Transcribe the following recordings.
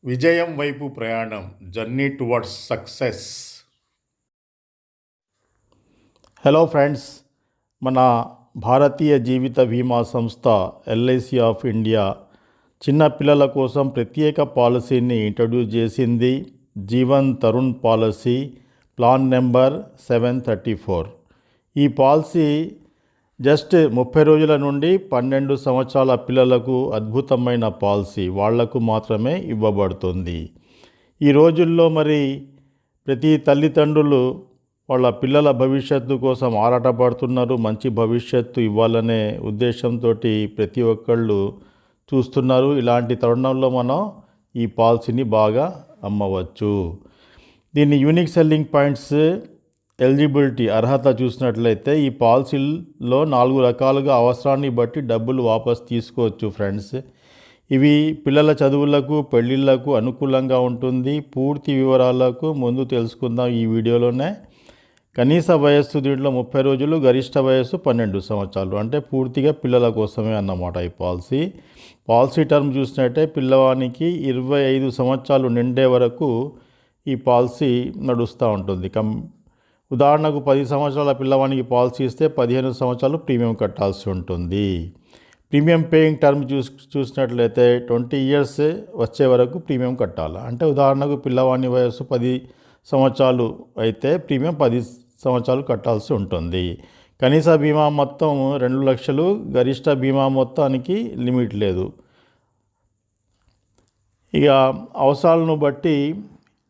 విజయం వైపు ప్రయాణం journey towards success. Hello friends, మన భారతీయ జీవిత బీమా సంస్థ ఎల్ఐసి ఆఫ్ ఇండియా చిన్న పిల్లల కోసం ప్రత్యేక పాలసీని ఇంట్రడ్యూస్ చేసింది. Jeevan Tarun policy plan number 734. ఈ పాలసీ జస్ట్ 30 రోజుల నుండి 12 సంవత్సరాల పిల్లలకు అద్భుతమైన పాలసీ వాళ్లకు మాత్రమే ఇవ్వబడుతుంది. ఈ రోజుల్లో మరి ప్రతి తల్లిదండ్రులు వాళ్ళ పిల్లల భవిష్యత్తు కోసం ఆరాటపడుతున్నారు. మంచి భవిష్యత్తు ఇవ్వాలనే ఉద్దేశంతో ప్రతి ఒక్కళ్ళు చూస్తున్నారు. ఇలాంటి తరుణంలో మనం ఈ పాలసీని బాగా అమ్మవచ్చు. దీని యూనిక్ సెల్లింగ్ పాయింట్స్, ఎలిజిబిలిటీ అర్హత చూసినట్లయితే ఈ పాలసీలో 4 రకాలుగా అవసరాన్ని బట్టి డబ్బులు వాపస్ తీసుకోవచ్చు ఫ్రెండ్స్. ఇవి పిల్లల చదువులకు, పెళ్ళిళ్ళకు అనుకూలంగా ఉంటుంది. పూర్తి వివరాలకు ముందు తెలుసుకుందాం ఈ వీడియోలోనే. కనీస వయస్సు దీంట్లో 30 రోజులు, గరిష్ట వయస్సు 12 సంవత్సరాలు, అంటే పూర్తిగా పిల్లల కోసమే అన్నమాట ఈ పాలసీ. పాలసీ టర్మ్ చూసినట్టే పిల్లవానికి 25 సంవత్సరాలు నిండే వరకు ఈ పాలసీ నడుస్తూ ఉంటుంది. ఉదాహరణకు 10 సంవత్సరాల పిల్లవానికి పాలసీ ఇస్తే 15 సంవత్సరాలు ప్రీమియం కట్టాల్సి ఉంటుంది. ప్రీమియం పేయింగ్ టర్మ్ చూసినట్లయితే 20 ఇయర్స్ వచ్చే వరకు ప్రీమియం కట్టాలి. అంటే ఉదాహరణకు పిల్లవాని వయస్సు 10 సంవత్సరాలు అయితే ప్రీమియం 10 సంవత్సరాలు కట్టాల్సి ఉంటుంది. కనీస బీమా మొత్తం 2 లక్షలు, గరిష్ట బీమా మొత్తానికి లిమిట్ లేదు. ఇక అవసరాలను బట్టి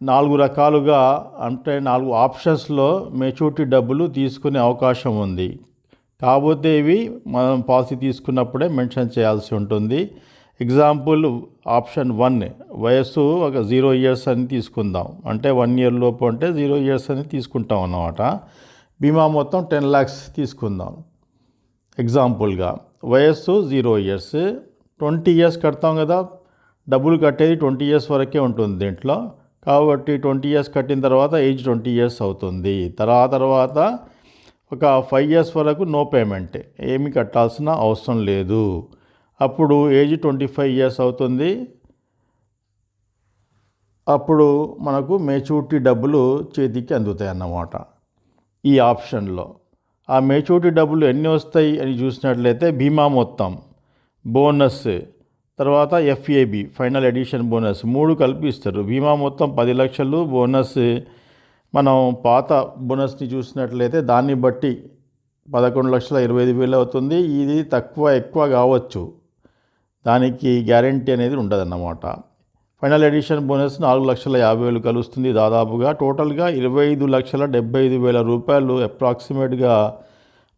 4 రకాలుగా, అంటే 4 ఆప్షన్స్లో మెచ్యూరిటీ డబ్బులు తీసుకునే అవకాశం ఉంది. కాకపోతే ఇవి మనం పాలసీ తీసుకున్నప్పుడే మెన్షన్ చేయాల్సి ఉంటుంది. ఎగ్జాంపుల్ ఆప్షన్ 1 వయస్సు ఒక 0 ఇయర్స్ అని తీసుకుందాం. అంటే 1 ఇయర్ లోపు అంటే 0 ఇయర్స్ అని తీసుకుంటాం అన్నమాట. బీమా మొత్తం 10 lakhs తీసుకుందాం ఎగ్జాంపుల్గా. వయస్సు 0 ఇయర్స్, 20 ఇయర్స్ కడతాం కదా. డబ్బులు కట్టేది 20 ఇయర్స్ వరకే ఉంటుంది దీంట్లో. కాబట్టి 20 ఇయర్స్ కట్టిన తర్వాత ఏజ్ 20 ఇయర్స్ అవుతుంది. తర్వాత ఒక 5 ఇయర్స్ వరకు నో పేమెంట్, ఏమి కట్టాల్సిన అవసరం లేదు. అప్పుడు ఏజ్ 25 ఇయర్స్ అవుతుంది. అప్పుడు మనకు మెచ్యూరిటీ డబ్బులు చేతికి అందుతాయి అన్నమాట ఈ ఆప్షన్లో. ఆ మెచ్యూరిటీ డబ్బులు ఎన్ని వస్తాయి అని చూసినట్లయితే బీమా మొత్తం, బోనస్, తర్వాత ఎఫ్ఏబి ఫైనల్ ఎడిషన్ బోనస్ 3 కలిపి ఇస్తారు. బీమా మొత్తం 10 లక్షలు, బోనస్ మనం పాత బోనస్ని చూసినట్లయితే దాన్ని బట్టి 11,25,000 అవుతుంది. ఇది తక్కువ ఎక్కువ కావచ్చు, దానికి గ్యారంటీ అనేది ఉండదన్నమాట. ఫైనల్ ఎడిషన్ బోనస్ 4,50,000 కలుస్తుంది దాదాపుగా. టోటల్గా 25,75,000 రూపాయలు అప్రాక్సిమేట్గా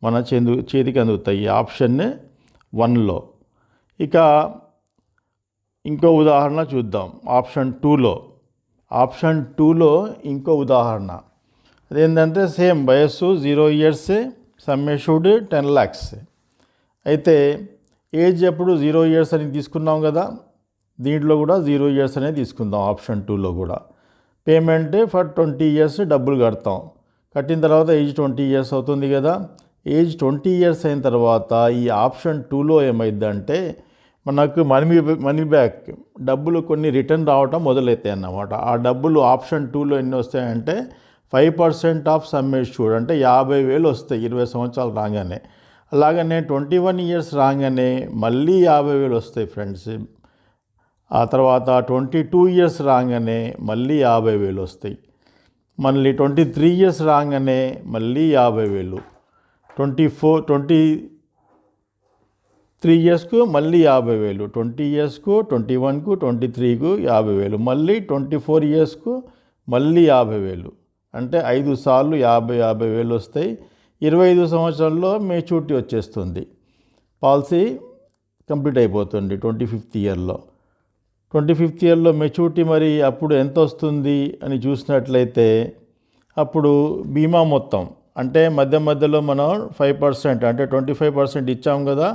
మన చేతికి అందుతాయి ఈ ఆప్షన్ 1లో. ఇక ఇంకో ఉదాహరణ చూద్దాం. ఆప్షన్ 2లో ఇంకో ఉదాహరణ అదేంటంటే సేమ్ వయస్సు 0 ఇయర్స్, సమ్ ఎష్యూర్డ్ 10 lakhs. అయితే ఏజ్ ఎప్పుడు 0 ఇయర్స్ అని తీసుకున్నాం కదా, దీంట్లో కూడా 0 ఇయర్స్ అనేది తీసుకుందాం ఆప్షన్ 2లో కూడా. పేమెంట్ ఫర్ 20 ఇయర్స్ డబ్బులు కడతాం. కట్టిన తర్వాత ఏజ్ 20 ఇయర్స్ అవుతుంది కదా. ఏజ్ 20 ఇయర్స్ అయిన తర్వాత ఈ ఆప్షన్ 2లో ఏమైందంటే మనకు మనీ బ్యాక్ డబ్బులు కొన్ని రిటర్న్ రావటం మొదలవుతాయి అన్నమాట. ఆ డబ్బులు ఆప్షన్ 2లో ఎన్ని వస్తాయంటే 5% ఆఫ్ సమ్ ఎష్యూర్డ్, అంటే 50,000 వస్తాయి 20 సంవత్సరాలు రాగానే. అలాగనే 21 ఇయర్స్ రాగానే మళ్ళీ 50,000 వస్తాయి ఫ్రెండ్స్. ఆ తర్వాత 22 ఇయర్స్ రాగానే మళ్ళీ 50,000 వస్తాయి. మళ్ళీ 23 ఇయర్స్ రాగానే మళ్ళీ 50,000. 23 ఇయర్స్కు మళ్ళీ 50,000, 20 ఇయర్స్కు, 21కు, 23కు 50,000, మళ్ళీ 24 ఇయర్స్కు మళ్ళీ 50,000. అంటే 5 సార్లు 50,000 వస్తాయి. 25 సంవత్సరాల్లో మెచ్యూరిటీ వచ్చేస్తుంది, పాలసీ కంప్లీట్ అయిపోతుంది 25th ఇయర్లో. 25th ఇయర్లో మెచ్యూరిటీ మరి అప్పుడు ఎంత వస్తుంది అని చూసినట్లయితే అప్పుడు బీమా మొత్తం, అంటే మధ్యలో మనం 5% అంటే 25% ఇచ్చాం కదా,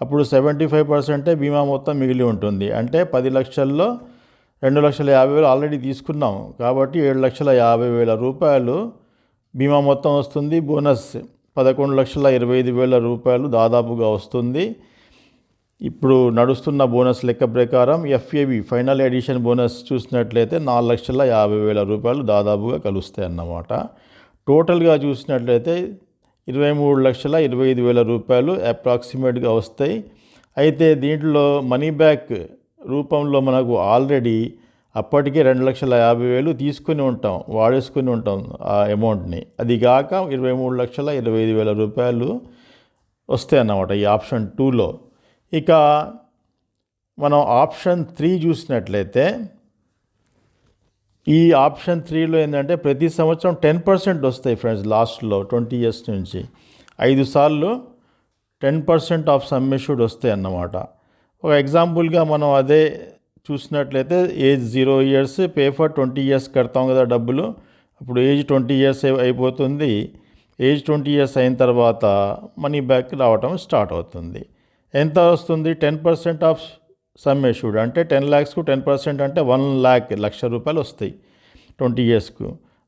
అప్పుడు 75% బీమా మొత్తం మిగిలి ఉంటుంది. అంటే 10 లక్షల్లో 2,50,000 ఆల్రెడీ తీసుకున్నాం కాబట్టి 7,50,000 రూపాయలు బీమా మొత్తం వస్తుంది. బోనస్ 11,25,000 రూపాయలు దాదాపుగా వస్తుంది. ఇప్పుడు నడుస్తున్న బోనస్ లెక్క ప్రకారం ఎఫ్ఏబి ఫైనల్ ఎడిషన్ బోనస్ చూసినట్లయితే 4,50,000 రూపాయలు దాదాపుగా కలుస్తాయి అన్నమాట. టోటల్గా చూసినట్లయితే 23,25,000 రూపాయలు అప్రాక్సిమేట్గా వస్తాయి. అయితే దీంట్లో మనీ బ్యాక్ రూపంలో మనకు ఆల్రెడీ అప్పటికే 2,50,000 తీసుకుని ఉంటాం, వాడేసుకుని ఉంటాం ఆ అమౌంట్ని. అది కాక 23,25,000 రూపాయలు వస్తాయి అన్నమాట ఈ ఆప్షన్ 2లో. ఇక మనం ఆప్షన్ 3 చూసినట్లయితే ఈ ఆప్షన్ 3లో ఏంటంటే ప్రతి సంవత్సరం 10% వస్తాయి ఫ్రెండ్స్. లాస్ట్లో 20 ఇయర్స్ నుంచి 5 సార్లు 10% ఆఫ్ సమ్ అష్యూర్డ్ వస్తాయి అన్నమాట. ఒక ఎగ్జాంపుల్గా మనం అదే చూసినట్లయితే age 0 years pay for 20 years కడతాం కదా డబ్బులు. అప్పుడు ఏజ్ 20 ఇయర్స్ అయిపోతుంది. ఏజ్ 20 ఇయర్స్ అయిన తర్వాత మనీ బ్యాక్ రావటం స్టార్ట్ అవుతుంది. ఎంత వస్తుంది? 10% ఆఫ్ సమ్ అష్యూర్డ్ అంటే 10 lakhsకు 10% అంటే 1 lakh, 1,00,000 రూపాయలు వస్తాయి 20 ఇయర్స్కు.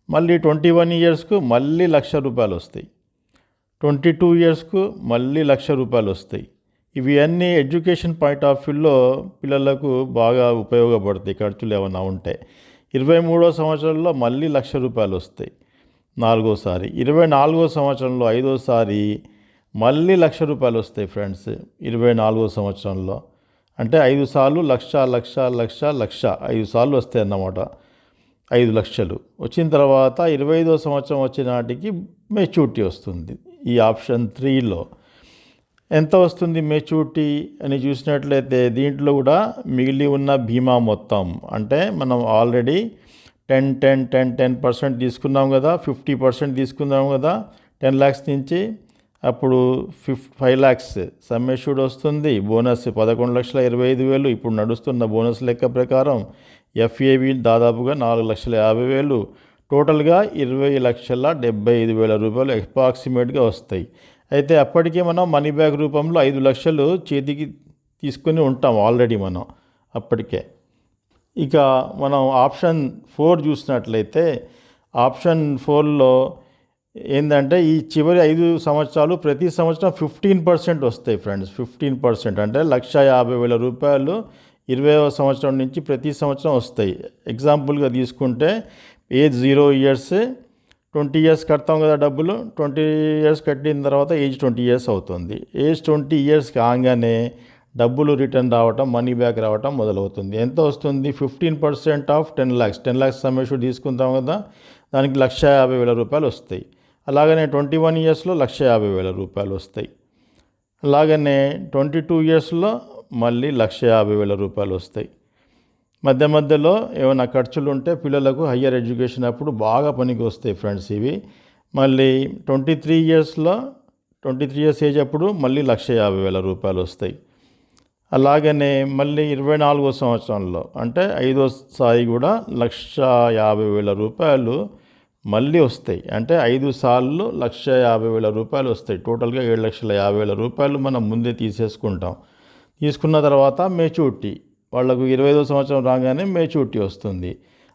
మళ్ళీ 21 ఇయర్స్కు మళ్ళీ 1,00,000 రూపాయలు వస్తాయి. 22 ఇయర్స్కు మళ్ళీ 1,00,000 రూపాయలు వస్తాయి. ఇవి అన్నీ ఎడ్యుకేషన్ పాయింట్ ఆఫ్ వ్యూలో పిల్లలకు బాగా ఉపయోగపడతాయి ఖర్చులు ఏమైనా ఉంటే. 23వ సంవత్సరంలో మళ్ళీ 1,00,000 రూపాయలు వస్తాయి 4వసారి. 24వ సంవత్సరంలో 5వసారి మళ్ళీ 1,00,000 రూపాయలు వస్తాయి ఫ్రెండ్స్ 24వ సంవత్సరంలో. అంటే 5 సార్లు 1,00,000 5 సార్లు వస్తాయి అన్నమాట. 5,00,000 వచ్చిన తర్వాత 25వ సంవత్సరం వచ్చే నాటికి మెచ్యూరిటీ వస్తుంది. ఈ ఆప్షన్ 3లో ఎంత వస్తుంది మెచ్యూరిటీ అని చూసినట్లయితే దీంట్లో కూడా మిగిలి ఉన్న బీమా మొత్తం అంటే మనం ఆల్రెడీ 10% తీసుకున్నాం కదా, 50% తీసుకున్నాం కదా 10 lakhs నుంచి. అప్పుడు 5 lakhs సమ్ అష్యూర్డ్ వస్తుంది. బోనస్ 11,25,000. ఇప్పుడు నడుస్తున్న బోనస్ లెక్క ప్రకారం ఎఫ్ఏబి దాదాపుగా 4,50,000. టోటల్గా 20,75,000 రూపాయలు అప్రాక్సిమేట్గా వస్తాయి. అయితే అప్పటికే మనం మనీ బ్యాక్ రూపంలో 5 లక్షలు చేతికి తీసుకొని ఉంటాం ఆల్రెడీ మనం అప్పటికే. ఇక మనం ఆప్షన్ 4 చూసినట్లయితే ఆప్షన్ 4లో ఏంటంటే ఈ చివరి 5 సంవత్సరాలు ప్రతి సంవత్సరం 15% వస్తాయి ఫ్రెండ్స్. 15% అంటే 1,50,000 రూపాయలు 20వ సంవత్సరం నుంచి ప్రతి సంవత్సరం వస్తాయి. ఎగ్జాంపుల్గా తీసుకుంటే ఏజ్ 0 ఇయర్స్ 20 ఇయర్స్ కడతాం కదా డబ్బులు. 20 ఇయర్స్ కట్టిన తర్వాత ఏజ్ 20 ఇయర్స్ అవుతుంది. ఏజ్ 20 ఇయర్స్ కాగానే డబ్బులు రిటర్న్ రావటం, మనీ బ్యాక్ రావటం మొదలవుతుంది. ఎంత వస్తుంది? 15% of 10 lakhs. 10 lakhs sum assured తీసుకుంటాం కదా, దానికి 1,50,000 రూపాయలు వస్తాయి. అలాగనే 21 ఇయర్స్లో 1,50,000 రూపాయలు వస్తాయి. అలాగనే 22 ఇయర్స్లో మళ్ళీ 1,50,000 రూపాయలు వస్తాయి. మధ్యలో ఏమైనా ఖర్చులు ఉంటే పిల్లలకు హయ్యర్ ఎడ్యుకేషన్ అప్పుడు బాగా పనికి వస్తాయి ఫ్రెండ్స్ ఇవి. మళ్ళీ 23 ఇయర్స్ ఏజ్ అప్పుడు మళ్ళీ 1,50,000 రూపాయలు వస్తాయి. అలాగనే మళ్ళీ 24వ సంవత్సరంలో అంటే 5వసారి కూడా 1,50,000 రూపాయలు మళ్ళీ వస్తాయి. అంటే 5 సార్లు 1,50,000 రూపాయలు వస్తాయి. టోటల్గా 7,50,000 రూపాయలు మనం ముందే తీసేసుకుంటాం. తీసుకున్న తర్వాత మెచ్యూరిటీ వాళ్ళకు 25వ సంవత్సరం రాగానే మెచ్యూరిటీ వస్తుంది.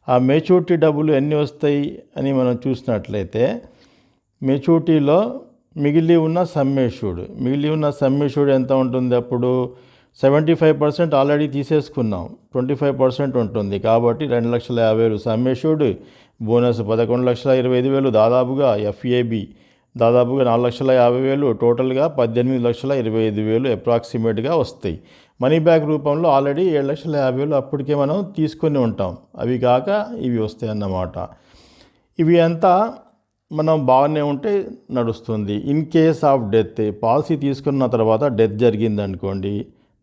ఆ మెచ్యూరిటీ డబ్బులు ఎన్ని వస్తాయి అని మనం చూసినట్లయితే మెచ్యూరిటీలో మిగిలి ఉన్న సమ్ అష్యూర్డ్ ఎంత ఉంటుంది? అప్పుడు 75% ఆల్రెడీ తీసేసుకున్నాం, 25% ఉంటుంది. కాబట్టి 2,50,000 సమ్ అష్యూర్డ్, బోనస్ 11,25,000, దాదాపుగా ఎఫ్ఏబి దాదాపుగా 4,50,000, టోటల్గా 18,25,000 అప్రాక్సిమేట్గా వస్తాయి. మనీ బ్యాక్ రూపంలో ఆల్రెడీ 7,50,000 అప్పటికే మనం తీసుకొని ఉంటాం. అవి కాక ఇవి వస్తాయి అన్నమాట. ఇవి అంతా మనం బాగానే ఉంటే నడుస్తుంది. In case of death, policy తీసుకున్న తర్వాత డెత్ జరిగిందనుకోండి,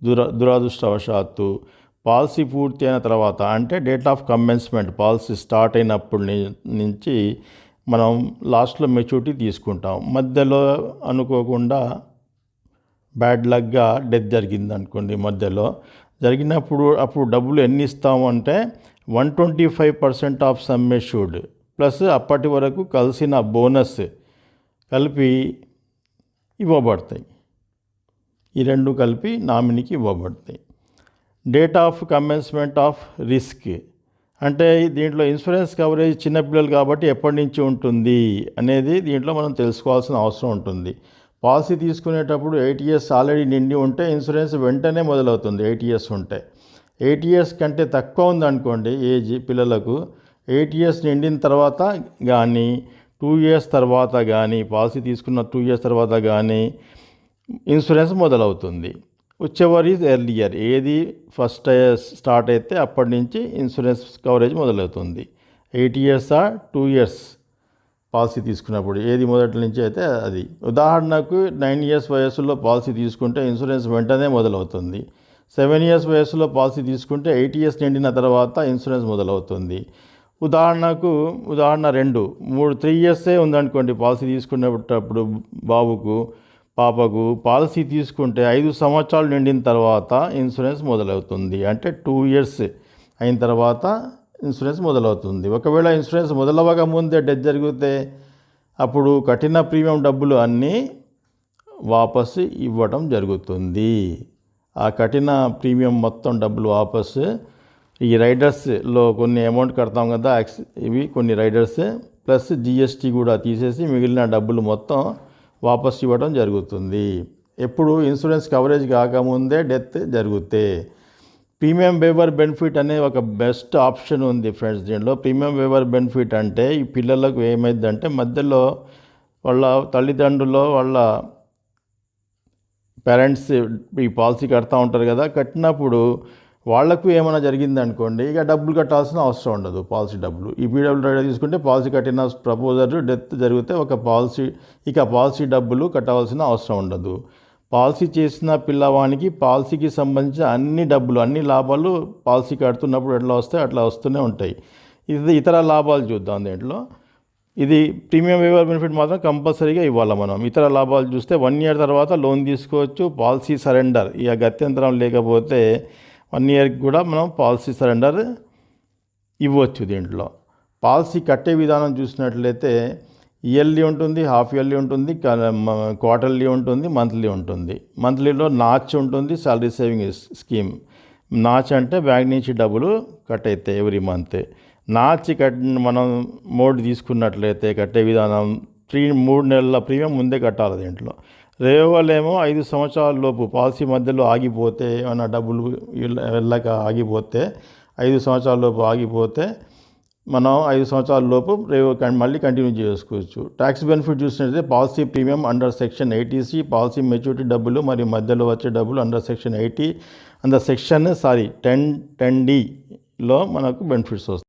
దురదృష్టవశాత్తు పాలసీ పూర్తి అయిన తర్వాత అంటే date of commencement policy start అయినప్పటి నుంచి మనం లాస్ట్లో మెచ్యూరిటీ తీసుకుంటాం. మధ్యలో అనుకోకుండా బ్యాడ్ లక్గా డెత్ జరిగింది అనుకోండి, మధ్యలో జరిగినప్పుడు అప్పుడు డబ్బులు ఎన్ని ఇస్తాము అంటే 125% ఆఫ్ సమ్ అష్యూర్డ్ ప్లస్ అప్పటి వరకు కలిసిన బోనస్ కలిపి ఇవ్వబడతాయి. ఈ రెండు కలిపి నామినీకి ఇవ్వబడతాయి. Date of commencement of risk అంటే దీంట్లో ఇన్సూరెన్స్ కవరేజ్ చిన్నపిల్లలు కాబట్టి ఎప్పటి నుంచి ఉంటుంది అనేది దీంట్లో మనం తెలుసుకోవాల్సిన అవసరం ఉంటుంది. పాలసీ తీసుకునేటప్పుడు 8 ఇయర్స్ ఆల్రెడీ నిండి ఉంటే ఇన్సూరెన్స్ వెంటనే మొదలవుతుంది. 8 ఇయర్స్ ఉంటే. 8 ఇయర్స్ కంటే తక్కువ ఉందనుకోండి ఏజ్ పిల్లలకు, 8 ఇయర్స్ నిండిన తర్వాత కానీ 2 ఇయర్స్ తర్వాత కానీ, పాలసీ తీసుకున్న 2 ఇయర్స్ తర్వాత కానీ ఇన్సూరెన్స్ మొదలవుతుంది. విచెవర్ ఈజ్ ఎర్లియర్, ఏది ఫస్ట్ స్టార్ట్ అయితే అప్పటి నుంచి ఇన్సూరెన్స్ కవరేజ్ మొదలవుతుంది. 8 ఇయర్సా 2 ఇయర్స్ పాలసీ తీసుకున్నప్పుడు ఏది మొదటి నుంచి అయితే అది. ఉదాహరణకు 9 ఇయర్స్ వయసులో పాలసీ తీసుకుంటే ఇన్సూరెన్స్ వెంటనే మొదలవుతుంది. 7 ఇయర్స్ వయసులో పాలసీ తీసుకుంటే 8 ఇయర్స్ నిండిన తర్వాత ఇన్సూరెన్స్ మొదలవుతుంది. ఉదాహరణ 2, 3 ఇయర్సే ఉందనుకోండి పాలసీ తీసుకునేటప్పుడు పాపకు పాలసీ తీసుకుంటే 5 సంవత్సరాలు నిండిన తర్వాత ఇన్సూరెన్స్ మొదలవుతుంది. అంటే 2 ఇయర్స్ అయిన తర్వాత ఇన్సూరెన్స్ మొదలవుతుంది. ఒకవేళ ఇన్సూరెన్స్ మొదలవక ముందే డెత్ జరిగితే అప్పుడు కట్టిన ప్రీమియం డబ్బులు అన్నీ వాపసు ఇవ్వడం జరుగుతుంది. ఆ కట్టిన ప్రీమియం మొత్తం డబ్బులు వాపసు, ఈ రైడర్స్లో కొన్ని అమౌంట్ కడతాం కదా, ఇవి కొన్ని రైడర్స్ ప్లస్ జిఎస్టీ కూడా తీసేసి మిగిలిన డబ్బులు మొత్తం వాపసు ఇవ్వడం జరుగుతుంది. ఎప్పుడు ఇన్సూరెన్స్ కవరేజ్ కాకముందే డెత్ జరిగితే. ప్రీమియం వేవర్ బెనిఫిట్ అనే ఒక బెస్ట్ ఆప్షన్ ఉంది ఫ్రెండ్స్. దీంట్లో ప్రీమియం వేవర్ బెనిఫిట్ అంటే ఈ పిల్లలకు ఏమైందంటే మధ్యలో వాళ్ళ తల్లిదండ్రులు వాళ్ళ పేరెంట్స్ ఈ పాలసీ కడతా ఉంటారు కదా, కట్టినప్పుడు వాళ్లకు ఏమైనా జరిగిందనుకోండి ఇక డబ్బులు కట్టాల్సిన అవసరం ఉండదు. పాలసీ డబ్బులు ఈ పీడబ్ల్యూడీ తీసుకుంటే పాలసీ కట్టిన ప్రపోజర్ డెత్ జరిగితే పాలసీ డబ్బులు కట్టవలసిన అవసరం ఉండదు. పాలసీ చేసిన పిల్లవానికి పాలసీకి సంబంధించిన అన్ని డబ్బులు, అన్ని లాభాలు పాలసీ కడుతున్నప్పుడు ఎట్లా వస్తాయి అట్లా వస్తూనే ఉంటాయి. ఇది ఇతర లాభాలు చూద్దాం. దీంట్లో ఇది ప్రీమియం వేవర్ బెనిఫిట్ మాత్రం కంపల్సరీగా ఇవ్వాలి మనం. ఇతర లాభాలు చూస్తే 1 ఇయర్ తర్వాత లోన్ తీసుకోవచ్చు. పాలసీ సరెండర్, ఇక గత్యంతరం లేకపోతే 1 ఇయర్కి కూడా మనం పాలసీ సరెండర్ ఇవ్వచ్చు. దీంట్లో పాలసీ కట్టే విధానం చూసినట్లయితే ఇయర్లీ ఉంటుంది, హాఫ్ ఇయర్లీ ఉంటుంది, క్వార్టర్లీ ఉంటుంది, మంత్లీ ఉంటుంది. మంత్లీలో నాచ్ ఉంటుంది, శాలరీ సేవింగ్ స్కీమ్. నాచ్ అంటే బ్యాంక్ నుంచి డబ్బులు కట్ అవుతాయి ఎవ్రీ మంత్. నాచ్ మనం మోడ్ తీసుకున్నట్లయితే కట్టే విధానం 3 నెలల ప్రీమియం ముందే కట్టాలి. దీంట్లో రేవలేమో 5 సంవత్సరాల లోపు పాలసీ మధ్యలో ఆగిపోతే, ఏమైనా డబ్బులు వెళ్ళక ఆగిపోతే, 5 సంవత్సరాల లోపు ఆగిపోతే మనం 5 సంవత్సరాల లోపు మళ్ళీ కంటిన్యూ చేసుకోవచ్చు. ట్యాక్స్ బెనిఫిట్ చూసినట్లయితే policy premium under section 80C, policy maturity డబ్బులు మరియు మధ్యలో వచ్చే డబ్బులు అండర్ సెక్షన్ 10D మనకు బెనిఫిట్స్ వస్తాయి.